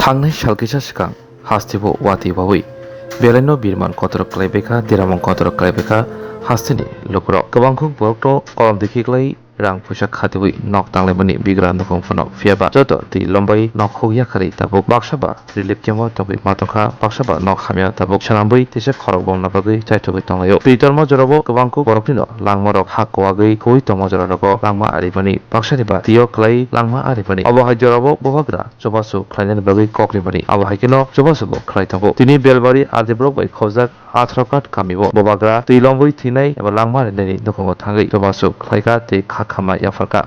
थांनाय सालगिसा सिगां हास्तिबो वाति बावै बेलायनो बिरमान कतरक क्लाइबेका दिरामं कतरक क्लाइबेका हास्तिनि लुकुराव गोबांखौ बरकto कलम दिखिग्लाय रां फैसा खाथिबै नक तांलायमनि बिग्रा नखं फनो फियाबा जत ति लम्बाई नक होया खारि ताबुक बाक्साबा रिलिफ केम्प तबै मातंखा बाक्साबा नक हामिया ताबुक सानाबै तिसे खरक बमना बागै चाइथबै तंलायो पितरमा जराबो गोबांखौ बरकनिनो लांमारक हाकवागै खoi तमा जरारको लांमा आरिबनि बाक्सानिबा तियो क्लाइ लांमा आरिबनि अबहाय जराबो बहाग्रा जबासु क्लाइनेन बागै कक्रिबनि अबहायकिनो जबासुबो क्लाइ तंबो तिनि बेलबारि आदिब्रक बै खौजाक आथ्रकात कामिबो बबाग्रा दैलंबै थिनाय एबा लांमा आरिनायनि नखंगो थांगै जबासु क्लाइका दै खाखामा याफारका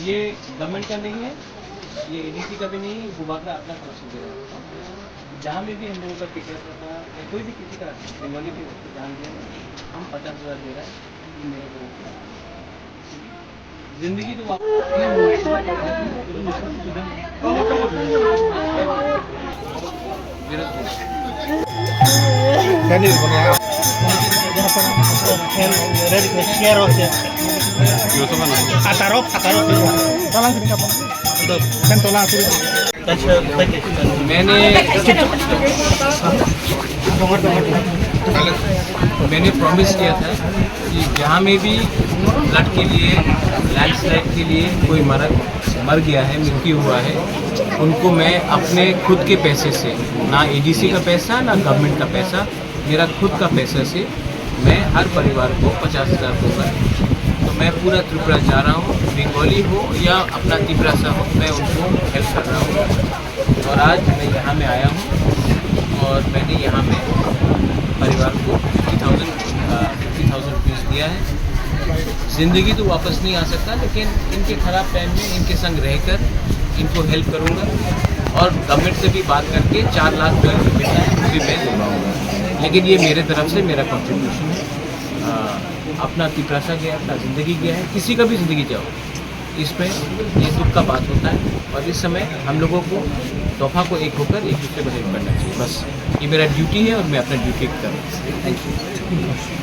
ये गवर्नमेंट का नहीं है, ये एडीसी का भी नहीं है, बुबाकरा अपना कलेक्शन दे रहा है। जहाँ में भी हम लोगों का टिकट रहता है, कोई भी किसी का बंगाली भी ध्यान दिया, हम 50,000 दे रहे हैं मेरे को। जिंदगी तो मैंने प्रॉमिस किया था कि जहाँ में भी फ्लड के लिए लैंडस्लाइड के लिए कोई मर गया है, मृत्यु हुआ है, उनको मैं अपने खुद के पैसे से, ना एडीसी का पैसा ना गवर्नमेंट का पैसा, मेरा खुद का पैसा से मैं हर परिवार को 50,000 दूंगा। तो मैं पूरा त्रिपुरा जा रहा हूँ, बंगाली हो या अपना तिब्रासा हो, मैं उनको हेल्प कर रहा हूँ। और आज मैं यहाँ में आया हूँ और मैंने यहाँ में परिवार को 50,000 रुपीज़ दिया है। ज़िंदगी तो वापस नहीं आ सकता, लेकिन इनके ख़राब टाइम में इनके संग रहकर इनको हेल्प करूँगा और गवर्नमेंट से भी बात करके 4 लाख जो मिलता है वो भी मैं दिलवाऊँगा। लेकिन ये मेरे तरफ से मेरा कंट्रीब्यूशन है। अपना तिब्रासा गया, अपना ज़िंदगी गया है, किसी का भी ज़िंदगी जाओ, इसमें ये दुख का बात होता है। और इस समय हम लोगों को तोहफा को एक होकर एक दूसरे को हेल्प करना चाहिए। बस ये मेरा ड्यूटी है और मैं अपना ड्यूटी कर रहा हूँ। Thank you.